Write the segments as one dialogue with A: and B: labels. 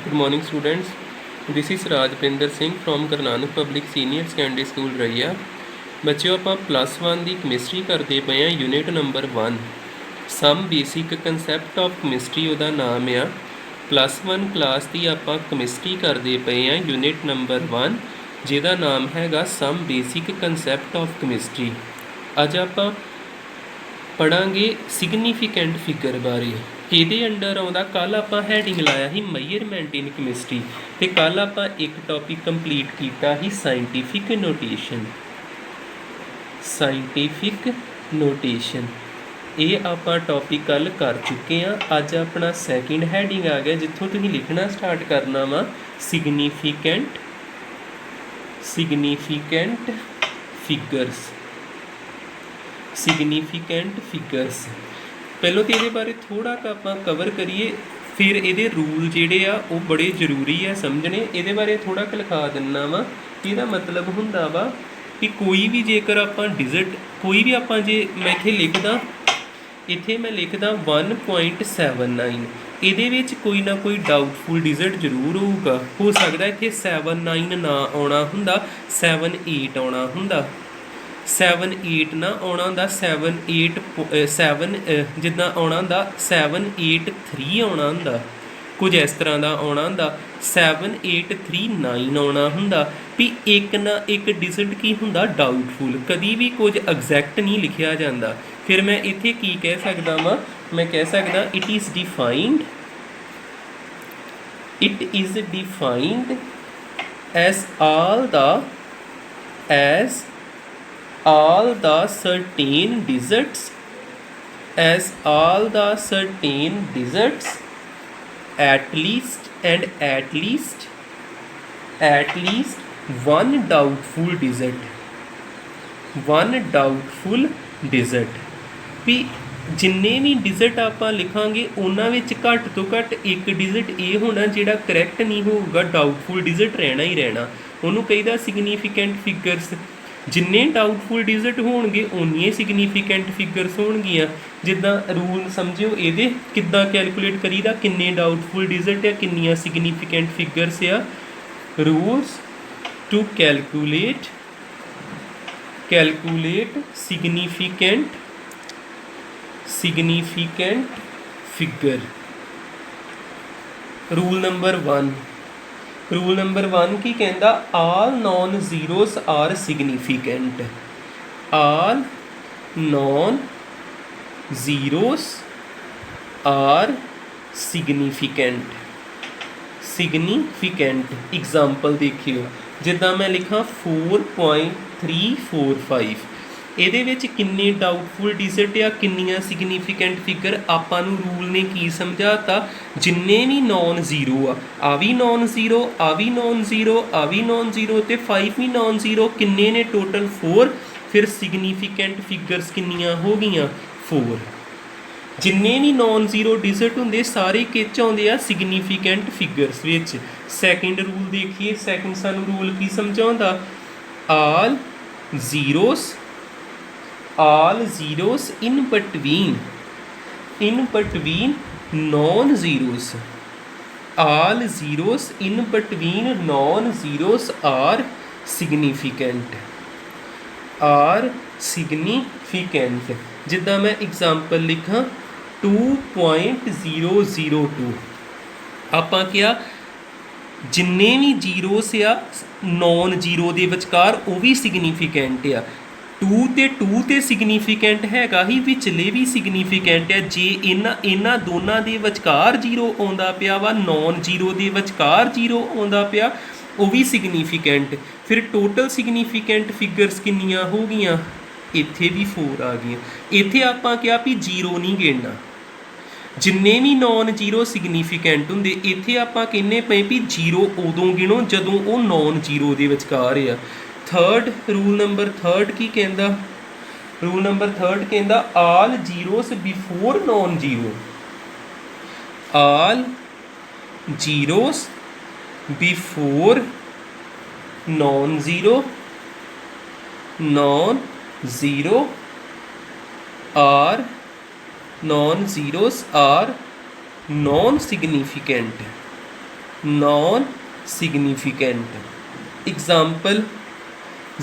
A: Good morning, students. This is Rajpinder Singh from Gurnanak Public Senior Secondary School, Raiya. ਬੱਚਿਓ ਆਪਾਂ +1 ਦੀ chemistry ਕਰਦੇ ਪਏ ਆ unit number 1 some basic concept of chemistry ਉਹਦਾ ਨਾਮ ਆ +1 ਕਲਾਸ ਦੀ ਆਪਾਂ ਕੈਮਿਸਟਰੀ ਕਰਦੇ ਪਏ ਆ ਯੂਨਿਟ ਨੰਬਰ 1 ਜਿਹਦਾ ਨਾਮ ਹੈਗਾ ਸਮ ਬੇਸਿਕ ਕਨਸੈਪਟ ਆਫ ਕੈਮਿਸਟਰੀ। ਅੱਜ ਆਪਾਂ ਪੜਾਂਗੇ ਸਿਗਨੀਫੀਕੈਂਟ ਫਿਗਰ ਬਾਰੇ। ਇਹਦੇ ਅੰਡਰ ਆਉਂਦਾ ਕੱਲ ਆਪਾਂ ਹੈਡਿੰਗ ਲਾਇਆ ਸੀ ਮੇਜਰਮੈਂਟ ਇਨ ਕੈਮਿਸਟਰੀ ਤੇ ਕੱਲ ਆਪਾਂ ਇੱਕ ਟੌਪਿਕ ਕੰਪਲੀਟ ਕੀਤਾ ਸੀ ਸਾਇੰਟੀਫਿਕ ਨੋਟੇਸ਼ਨ। ਸਾਇੰਟੀਫਿਕ ਨੋਟੇਸ਼ਨ ਇਹ ਆਪਾਂ ਟੌਪਿਕ ਕੱਲ ਕਰ ਚੁੱਕੇ ਆ। ਅੱਜ ਆਪਣਾ ਸੈਕਿੰਡ ਹੈਡਿੰਗ ਆ ਗਿਆ ਜਿੱਥੋਂ ਤੁਸੀਂ ਲਿਖਣਾ ਸਟਾਰਟ ਕਰਨਾ ਵਾ ਸਿਗਨੀਫੀਕੈਂਟ ਫਿਗਰਸ। ਸਿਗਨੀਫੀਕੈਂਟ ਫਿਗਰਸ ਪਹਿਲਾਂ ਤਾਂ ਇਹਦੇ ਬਾਰੇ ਥੋੜ੍ਹਾ ਕੁ ਆਪਾਂ ਕਵਰ ਕਰੀਏ, ਫਿਰ ਇਹਦੇ ਰੂਲ ਜਿਹੜੇ ਆ ਉਹ ਬੜੇ ਜ਼ਰੂਰੀ ਆ ਸਮਝਣੇ। ਇਹਦੇ ਬਾਰੇ ਥੋੜ੍ਹਾ ਕੁ ਲਿਖਾ ਦਿੰਦਾ ਵਾ। ਇਹਦਾ ਮਤਲਬ ਹੁੰਦਾ ਵਾ ਕਿ ਕੋਈ ਵੀ ਜੇਕਰ ਆਪਾਂ ਡਿਜਿਟ ਕੋਈ ਵੀ ਆਪਾਂ ਜੇ ਮੈਂ ਇੱਥੇ ਮੈਂ ਲਿਖਦਾ 1.79 ਇਹਦੇ ਵਿੱਚ ਕੋਈ ਨਾ ਕੋਈ ਡਾਊਟਫੁਲ ਡਿਜਿਟ ਜ਼ਰੂਰ ਹੋਊਗਾ। ਹੋ ਸਕਦਾ ਇੱਥੇ 79 ਨਾ ਆਉਣਾ ਹੁੰਦਾ, 78 ਆਉਣਾ ਹੁੰਦਾ। 78 ਨਾ ਆਉਣਾ ਹੁੰਦਾ, 7 ਜਿੱਦਾਂ ਆਉਣਾ ਹੁੰਦਾ 783 ਆਉਣਾ ਹੁੰਦਾ, ਕੁਝ ਇਸ ਤਰ੍ਹਾਂ ਦਾ ਆਉਣਾ ਹੁੰਦਾ। 7839 ਆਉਣਾ ਹੁੰਦਾ ਵੀ ਇੱਕ ਨਾ ਇੱਕ ਡਿਜਿਟ ਕੀ ਹੁੰਦਾ ਡਾਊਟਫੁਲ, ਕਦੀ ਵੀ ਕੁਝ ਐਗਜ਼ੈਕਟ ਨਹੀਂ ਲਿਖਿਆ ਜਾਂਦਾ। ਫਿਰ ਮੈਂ ਇੱਥੇ ਕੀ ਕਹਿ ਸਕਦਾ ਵਾਂ, ਮੈਂ ਕਹਿ ਸਕਦਾ it is defined S all the certain digits at least one doubtful digit ਵੀ ਜਿੰਨੇ ਵੀ ਡਿਜਿਟ ਆਪਾਂ ਲਿਖਾਂਗੇ ਉਹਨਾਂ ਵਿੱਚ ਘੱਟ ਤੋਂ ਘੱਟ ਇੱਕ ਡਿਜਿਟ ਇਹ ਹੋਣਾ ਜਿਹੜਾ ਕਰੈਕਟ ਨਹੀਂ ਹੋਊਗਾ, ਡਾਊਟਫੁਲ ਡਿਜਿਟ ਰਹਿਣਾ ਹੀ ਰਹਿਣਾ। ਉਹਨੂੰ ਕਹੀਦਾ ਸਿਗਨੀਫੀਕੈਂਟ ਫਿਗਰਸ। ਜਿੰਨੇ ਡਾਊਟਫੁਲ ਡਿਜਿਟ ਹੋਣਗੇ ਓਨੀਆਂ ਸਿਗਨੀਫੀਕੈਂਟ ਫਿਗਰਸ ਹੋਣਗੀਆਂ। ਜਿੱਦਾਂ ਰੂਲ ਸਮਝਿਓ ਇਹਦੇ ਕਿੱਦਾਂ ਕੈਲਕੂਲੇਟ ਕਰੀਦਾ, ਕਿੰਨੇ ਡਾਊਟਫੁਲ ਡਿਜਿਟ ਆ, ਕਿੰਨੀਆਂ ਸਿਗਨੀਫੀਕੈਂਟ ਫਿਗਰਸ ਆ। Rules to calculate significant figure। Rule number 1 ਕੀ ਕਹਿੰਦਾ, all non zeros are significant। all non zeros are significant। Example ਦੇਖਿਓ, ਜਿੱਦਾਂ ਮੈਂ ਲਿਖਾਂ 4.345 ਇਹਦੇ ਵਿੱਚ ਕਿੰਨੇ ਡਾਊਟਫੁਲ ਡਿਜਿਟ ਆ, ਕਿੰਨੀਆਂ ਸਿਗਨੀਫੀਕੈਂਟ ਫਿਗਰ। ਆਪਾਂ ਨੂੰ ਰੂਲ ਨੇ ਕੀ ਸਮਝਾਤਾ, ਜਿੰਨੇ ਵੀ ਨੌਨ ਜ਼ੀਰੋ ਆ ਵੀ ਨੌਨ ਜ਼ੀਰੋ, ਆ ਵੀ ਨੌਨ ਜ਼ੀਰੋ, ਆ ਵੀ ਨੌਨ ਜ਼ੀਰੋ ਤੇ 5 ਵੀ ਨੌਨ ਜ਼ੀਰੋ, ਕਿੰਨੇ ਨੇ ਟੋਟਲ 4। ਫਿਰ ਸਿਗਨੀਫੀਕੈਂਟ ਫਿਗਰਸ ਕਿੰਨੀਆਂ ਹੋ ਗਈਆਂ 4। ਜਿੰਨੇ ਵੀ ਨੌਨ ਜ਼ੀਰੋ ਡਿਜਿਟ ਹੁੰਦੇ ਸਾਰੇ ਕਿੱਚ ਆਉਂਦੇ ਆ ਸਿਗਨੀਫੀਕੈਂਟ ਫਿਗਰਸ ਵਿੱਚ। ਸੈਕਿੰਡ ਰੂਲ ਦੇਖੀਏ, ਸੈਕਿੰਡ ਸਾਨੂੰ ਰੂਲ ਕੀ ਸਮਝਾਉਂਦਾ, ਆਲ ਜ਼ੀਰੋਸ in between non-zeros। all zeros in between non-zeros are significant। ਜਿੱਦਾਂ ਮੈਂ ਐਗਜ਼ਾਮਪਲ ਲਿਖਾਂ 2.002 ਆਪਾਂ ਕਿਹਾ ਜਿੰਨੇ ਵੀ ਜ਼ੀਰੋਸ ਆ ਨੌਨ ਜ਼ੀਰੋ ਦੇ ਵਿਚਕਾਰ ਉਹ ਵੀ ਸਿਗਨੀਫੀਕੈਂਟ ਆ। 2 ਤੇ ਸਿਗਨੀਫੀਕੈਂਟ ਹੈਗਾ ਹੀ, ਵਿਚਲੇ ਵੀ ਸਿਗਨੀਫੀਕੈਂਟ ਆ। ਜੇ ਇਹਨਾਂ ਦੋਨਾਂ ਦੇ ਵਿਚਕਾਰ ਜ਼ੀਰੋ ਆਉਂਦਾ ਪਿਆ ਵਾ, ਨੌਨ ਜ਼ੀਰੋ ਦੇ ਵਿਚਕਾਰ ਜ਼ੀਰੋ ਆਉਂਦਾ ਪਿਆ, ਉਹ ਵੀ ਸਿਗਨੀਫੀਕੈਂਟ। ਫਿਰ ਟੋਟਲ ਸਿਗਨੀਫੀਕੈਂਟ ਫਿਗਰਸ ਕਿੰਨੀਆਂ ਹੋ ਗਈਆਂ, ਇੱਥੇ ਵੀ 4 ਆ ਗਈਆਂ। ਇੱਥੇ ਆਪਾਂ ਕਿਹਾ ਵੀ ਜ਼ੀਰੋ ਨਹੀਂ ਗਿਣਨਾ, ਜਿੰਨੇ ਵੀ ਨੌਨ ਜ਼ੀਰੋ ਸਿਗਨੀਫੀਕੈਂਟ ਹੁੰਦੇ। ਇੱਥੇ ਆਪਾਂ ਕਹਿੰਦੇ ਪਏ ਵੀ ਜ਼ੀਰੋ ਉਦੋਂ ਗਿਣੋ ਜਦੋਂ ਉਹ ਨੌਨ ਜ਼ੀਰੋ ਦੇ ਵਿਚਕਾਰ ਆ। ਰੂਲ ਨੰਬਰ 3 ਕੀ ਕਹਿੰਦਾ, ਰੂਲ ਨੰਬਰ 3 ਕਹਿੰਦਾ all zeros before non zero. All zeros before non zero non zeros are non significant। Non significant. Example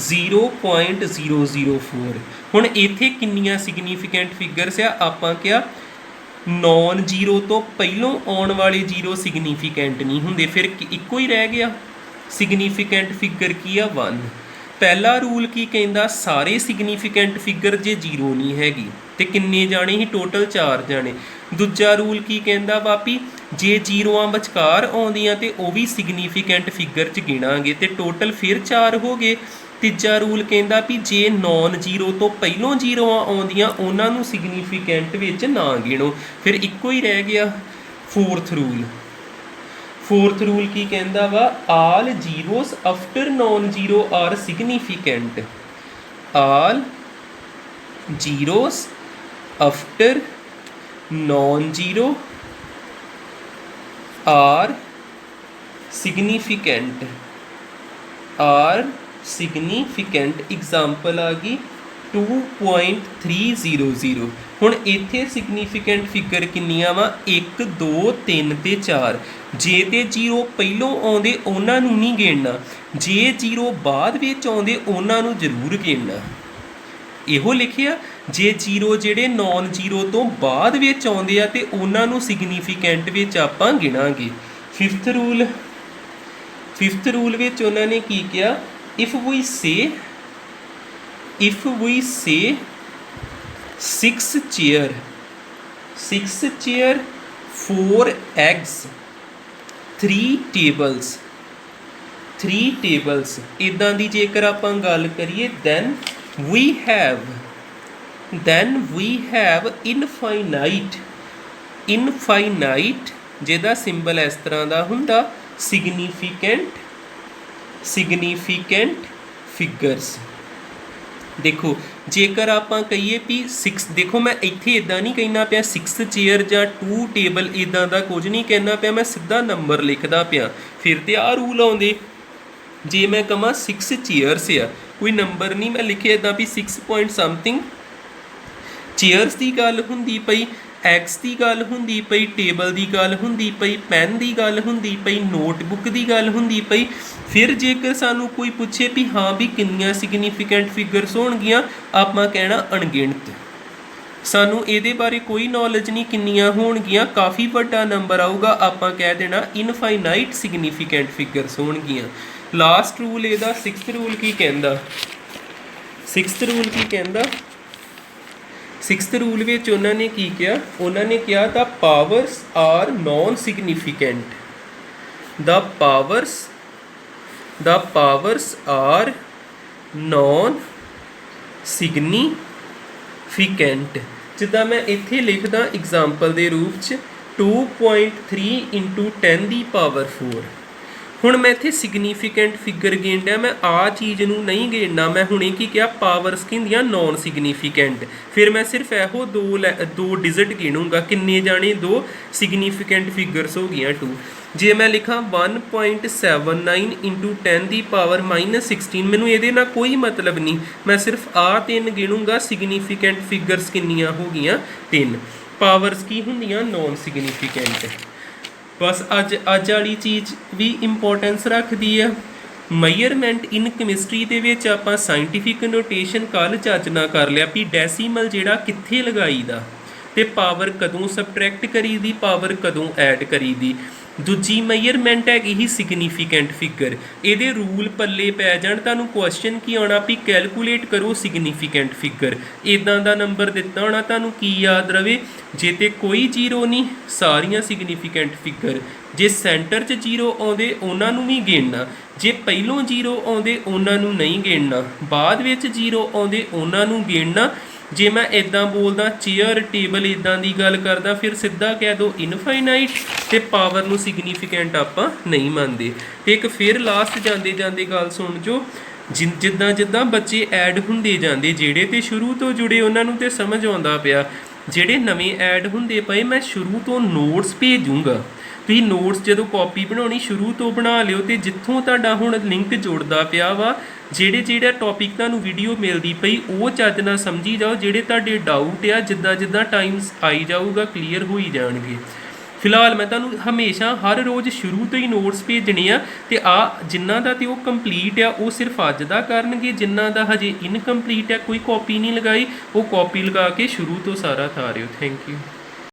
A: 0.004। ਹੁਣ ਇੱਥੇ ਕਿੰਨੀਆਂ ਸਿਗਨੀਫੀਕੈਂਟ ਫਿਗਰਸ ਆ? ਆਪਾਂ ਕਿਹਾ ਨੌਨ ਜ਼ੀਰੋ ਤੋਂ ਪਹਿਲੋਂ ਆਉਣ ਵਾਲੇ ਜ਼ੀਰੋ ਸਿਗਨੀਫੀਕੈਂਟ ਨਹੀਂ ਹੁੰਦੇ, ਫਿਰ ਇੱਕੋ ਹੀ ਰਹਿ ਗਿਆ ਸਿਗਨੀਫੀਕੈਂਟ ਫਿਗਰ ਕੀ ਆ? 1। ਪਹਿਲਾ ਰੂਲ ਕੀ ਕਹਿੰਦਾ? ਸਾਰੇ ਸਿਗਨੀਫੀਕੈਂਟ ਫਿਗਰ ਜੇ ਜ਼ੀਰੋ ਨਹੀਂ ਹੈਗੀ ਤੇ ਕਿੰਨੇ ਜਾਣੇ ਸੀ? ਟੋਟਲ 4 ਜਾਣੇ। ਦੂਜਾ ਰੂਲ ਕੀ ਕਹਿੰਦਾ ਵਾਪੀ? ਜੇ ਜ਼ੀਰੋਆਂ ਵਿਚਕਾਰ ਆਉਂਦੀਆਂ ਤੇ ਉਹ ਵੀ ਸਿਗਨੀਫੀਕੈਂਟ ਫਿਗਰ 'ਚ ਗਿਣਾਂਗੇ ਤੇ ਟੋਟਲ ਫਿਰ 4 ਹੋ ਗਏ। ਤੀਜਾ ਰੂਲ ਕਹਿੰਦਾ ਵੀ ਜੇ ਨੌਨ ਜ਼ੀਰੋ ਤੋਂ ਪਹਿਲੋਂ ਜ਼ੀਰੋਆਂ ਆਉਂਦੀਆਂ ਉਹਨਾਂ ਨੂੰ ਸਿਗਨੀਫੀਕੈਂਟ ਵਿੱਚ ਨਾ ਗਿਣੋ, ਫਿਰ ਇੱਕੋ ਹੀ ਰਹਿ ਗਿਆ। ਫੋਰਥ ਰੂਲ ਕੀ ਕਹਿੰਦਾ ਵਾ? All zeros after non zero are significant. All zeros after non zero are significant. Example आ गई 2.300। हुण इत्थे सिग्नीफिकेंट फिगर किन्नियां वा? 1 2 3 ते 4। जे ते जीरो पहलों आउंदे उन्हां नूं नहीं गिणना, जे जीरो बाद विच आउंदे उन्हां नूं जरूर गिणना। ਇਹੋ ਲਿਖਿਆ ਜੇ ਜ਼ੀਰੋ ਜਿਹੜੇ ਨੌਨ ਜ਼ੀਰੋ ਤੋਂ ਬਾਅਦ ਵਿੱਚ ਆਉਂਦੇ ਆ ਤੇ ਉਹਨਾਂ ਨੂੰ ਸਿਗਨੀਫੀਕੈਂਟ ਵਿੱਚ ਆਪਾਂ ਗਿਣਾਂਗੇ। ਫਿਫਥ ਰੂਲ ਵਿੱਚ ਉਹਨਾਂ ਨੇ ਕੀ ਕਿਹਾ? If we say 6 chair 4 eggs 3 tables ਇੱਦਾਂ ਦੀ ਜੇਕਰ ਆਪਾਂ ਗੱਲ ਕਰੀਏ then we have infinite ਜਿਹਦਾ ਸਿੰਬਲ ਇਸ ਤਰ੍ਹਾਂ ਦਾ ਹੁੰਦਾ significant figures। देखो जेकर ਆਪਾਂ ਕਹੀਏ ਵੀ 6, ਦੇਖੋ ਮੈਂ ਇੱਥੇ ਇਦਾਂ ਨਹੀਂ ਕਹਿਣਾ ਪਿਆ 6 ਚੇਅਰ ਜਾਂ 2 ਟੇਬਲ, ਇਦਾਂ ਦਾ ਕੁਝ ਨਹੀਂ ਕਹਿਣਾ ਪਿਆ, ਮੈਂ ਸਿੱਧਾ ਨੰਬਰ ਲਿਖਦਾ ਪਿਆ। ਫਿਰ ਤੇ ਆਹ ਰੂਲ ਆਉਂਦੇ, ਜੇ ਮੈਂ ਕਹਾਂ 6 ਚੇਅਰਸ ਆ, ਕੋਈ ਨੰਬਰ ਨਹੀਂ ਮੈਂ ਲਿਖਿਆ ਇੱਦਾਂ ਵੀ 6 ਪੁਆਇੰਟ ਸਮਥਿੰਗ। ਚੇਅਰਸ ਦੀ ਗੱਲ ਹੁੰਦੀ ਪਈ, ਐਕਸ ਦੀ ਗੱਲ ਹੁੰਦੀ ਪਈ, ਟੇਬਲ ਦੀ ਗੱਲ ਹੁੰਦੀ ਪਈ, ਪੈਨ ਦੀ ਗੱਲ ਹੁੰਦੀ ਪਈ, ਨੋਟਬੁੱਕ ਦੀ ਗੱਲ ਹੁੰਦੀ ਪਈ। ਫਿਰ ਜੇਕਰ ਸਾਨੂੰ ਕੋਈ ਪੁੱਛੇ ਵੀ ਹਾਂ ਵੀ ਕਿੰਨੀਆਂ ਸਿਗਨੀਫੀਕੈਂਟ ਫਿਗਰਸ ਹੋਣਗੀਆਂ, ਆਪਾਂ ਕਹਿਣਾ ਅਣਗਿਣਤ। ਸਾਨੂੰ ਇਹਦੇ ਬਾਰੇ ਕੋਈ ਨੌਲੇਜ ਨਹੀਂ ਕਿੰਨੀਆਂ ਹੋਣਗੀਆਂ, ਕਾਫੀ ਵੱਡਾ ਨੰਬਰ ਆਊਗਾ, ਆਪਾਂ ਕਹਿ ਦੇਣਾ ਇਨਫਾਈਨਾਈਟ ਸਿਗਨੀਫੀਕੈਂਟ ਫਿਗਰਸ ਹੋਣਗੀਆਂ। ਲਾਸਟ ਰੂਲ ਇਹਦਾ 6th ਰੂਲ ਕੀ ਕਹਿੰਦਾ? 6th ਰੂਲ ਵਿੱਚ ਉਹਨਾਂ ਨੇ ਕੀ ਕਿਹਾ? ਉਹਨਾਂ ਨੇ ਕਿਹਾ ਦਾ ਪਾਵਰਸ ਆਰ ਨੌਨ ਸਿਗਨੀਫੀਕੈਂਟ। ਦਾ ਪਾਵਰਸ ਆਰ ਨੌਨ ਸਿਗਨੀਫੀਕੈਂਟ। ਜਿੱਦਾਂ ਮੈਂ ਇੱਥੇ ਲਿਖਦਾ ਐਗਜ਼ਾਮਪਲ ਦੇ ਰੂਪ 'ਚ 2.3 × 10 ਦੀ ਪਾਵਰ 4। ਹੁਣ ਮੈਂ ਇੱਥੇ ਸਿਗਨੀਫੀਕੈਂਟ ਫਿਗਰ ਗਿਣਦਾ, ਮੈਂ ਆਹ ਚੀਜ਼ ਨੂੰ ਨਹੀਂ ਗਿਣਨਾ। ਮੈਂ ਹੁਣੇ ਕੀ ਕਿਹਾ? ਪਾਵਰਸ ਕੀ ਹੁੰਦੀਆਂ? Non significant. ਫਿਰ ਮੈਂ ਸਿਰਫ ਇਹੋ ਦੋ ਡਿਜਿਟ ਗਿਣੂੰਗਾ। ਕਿੰਨੇ ਜਾਣੇ? 2 ਸਿਗਨੀਫੀਕੈਂਟ ਫਿਗਰਸ ਹੋ ਗਈਆਂ 2। ਜੇ ਮੈਂ ਲਿਖਾਂ 1.79 × 10 ਦੀ ਪਾਵਰ -16, ਮੈਨੂੰ ਇਹਦੇ ਨਾਲ ਕੋਈ ਮਤਲਬ ਨਹੀਂ, ਮੈਂ ਸਿਰਫ ਆਹ 3 ਗਿਣੂੰਗਾ। ਸਿਗਨੀਫੀਕੈਂਟ ਫਿਗਰਸ ਕਿੰਨੀਆਂ ਹੋ ਗਈਆਂ? 3। ਪਾਵਰਸ ਕੀ ਹੁੰਦੀਆਂ? Non significant. ਬਸ ਅੱਜ ਵਾਲੀ ਚੀਜ਼ ਵੀ ਇੰਪੋਰਟੈਂਸ ਰੱਖਦੀ ਆ। ਮੇਜਰਮੈਂਟ ਇਨ ਕੈਮਿਸਟਰੀ ਦੇ ਵਿੱਚ ਆਪਾਂ ਸਾਇੰਟੀਫਿਕ ਨੋਟੇਸ਼ਨ ਕੱਲ੍ਹ ਚੱਜ ਨਾਲ ਕਰ ਲਿਆ ਵੀ ਡੈਸੀਮਲ ਜਿਹੜਾ ਕਿੱਥੇ ਲਗਾਈਦਾ ਤੇ ਪਾਵਰ ਕਦੋਂ ਸਬਟਰੈਕਟ ਕਰੀਦੀ, ਪਾਵਰ ਕਦੋਂ ਐਡ ਕਰੀਦੀ। ਦੂਜੀ ਮੇਜਰਮੈਂਟ ਹੈਗੀ ਹੀ ਸਿਗਨੀਫੀਕੈਂਟ ਫਿਗਰ। ਇਹਦੇ ਰੂਲ ਪੱਲੇ ਪੈ ਜਾਣ, ਤੁਹਾਨੂੰ ਕੁਐਸਚਨ ਕੀ ਆਉਣਾ ਵੀ ਕੈਲਕੂਲੇਟ ਕਰੋ ਸਿਗਨੀਫੀਕੈਂਟ ਫਿਗਰ। ਇੱਦਾਂ ਦਾ ਨੰਬਰ ਦਿੱਤਾ ਹੋਣਾ, ਤੁਹਾਨੂੰ ਕੀ ਯਾਦ ਰਵੇ? ਜੇ ਤੇ ਕੋਈ ਜ਼ੀਰੋ ਨਹੀਂ, ਸਾਰੀਆਂ ਸਿਗਨੀਫੀਕੈਂਟ ਫਿਗਰ। ਜੇ ਸੈਂਟਰ 'ਚ ਜ਼ੀਰੋ ਆਉਂਦੇ ਉਹਨਾਂ ਨੂੰ ਵੀ ਗਿਣਨਾ, ਜੇ ਪਹਿਲੋਂ ਜ਼ੀਰੋ ਆਉਂਦੇ ਉਹਨਾਂ ਨੂੰ ਨਹੀਂ ਗਿਣਨਾ, ਬਾਅਦ ਵਿੱਚ ਜ਼ੀਰੋ ਆਉਂਦੇ ਉਹਨਾਂ ਨੂੰ ਗਿਣਨਾ। ਜੇ ਮੈਂ ਇੱਦਾਂ ਬੋਲਦਾ ਚੇਅਰ ਟੇਬਲ ਇੱਦਾਂ ਦੀ ਗੱਲ ਕਰਦਾ, ਫਿਰ ਸਿੱਧਾ ਕਹਿ ਦਿਓ ਇਨਫਾਈਨਾਈਟ, ਤੇ ਪਾਵਰ ਨੂੰ ਸਿਗਨੀਫੀਕੈਂਟ ਆਪਾਂ ਨਹੀਂ ਮੰਨਦੇ। ਤੇ ਇੱਕ ਫਿਰ ਲਾਸਟ ਜਾਂਦੇ ਜਾਂਦੇ ਗੱਲ ਸੁਣ ਜੋ, ਜਿੱਦਾਂ ਬੱਚੇ ਐਡ ਹੁੰਦੇ ਜਾਂਦੇ, ਜਿਹੜੇ ਤੇ ਸ਼ੁਰੂ ਤੋਂ ਜੁੜੇ ਉਹਨਾਂ ਨੂੰ ਤੇ ਸਮਝ ਆਉਂਦਾ ਪਿਆ, ਜਿਹੜੇ ਨਵੇਂ ਐਡ ਹੁੰਦੇ ਪਏ ਮੈਂ ਸ਼ੁਰੂ ਤੋਂ ਨੋਟਸ ਭੇਜੂੰਗਾ। ਤੁਸੀਂ ਨੋਟਸ ਜਦੋਂ ਕਾਪੀ ਬਣਾਉਣੀ ਸ਼ੁਰੂ ਤੋਂ ਬਣਾ ਲਿਓ, ਤੇ ਜਿੱਥੋਂ ਤੁਹਾਡਾ ਹੁਣ ਲਿੰਕ ਜੁੜਦਾ ਪਿਆ ਵਾ, ਜਿਹੜਾ ਟੌਪਿਕ ਤੁਹਾਨੂੰ ਵੀਡੀਓ ਮਿਲਦੀ ਪਈ ਉਹ ਚੱਜ ਨਾਲ ਸਮਝੀ ਜਾਓ। ਜਿਹੜੇ ਤੁਹਾਡੇ ਡਾਊਟ ਆ ਜਿੱਦਾਂ ਟਾਈਮਸ ਆਈ ਜਾਊਗਾ ਕਲੀਅਰ ਹੋਈ ਜਾਣਗੇ। ਫਿਲਹਾਲ ਮੈਂ ਤੁਹਾਨੂੰ ਹਮੇਸ਼ਾ ਹਰ ਰੋਜ਼ ਸ਼ੁਰੂ ਤੋਂ ਹੀ ਨੋਟਸ ਭੇਜਣੇ ਆ ਤੇ ਆ ਜਿਨ੍ਹਾਂ ਦਾ ਤੇ ਉਹ ਕੰਪਲੀਟ ਆ ਉਹ ਸਿਰਫ ਅੱਜ ਦਾ ਕਰਨਗੇ, ਜਿਨ੍ਹਾਂ ਦਾ ਹਜੇ ਇਨਕੰਪਲੀਟ ਆ ਕੋਈ ਕਾਪੀ ਨਹੀਂ ਲਗਾਈ ਉਹ ਕਾਪੀ ਲਗਾ ਕੇ ਸ਼ੁਰੂ ਤੋਂ ਸਾਰਾ ਉਤਾਰਿਓ। Thank you.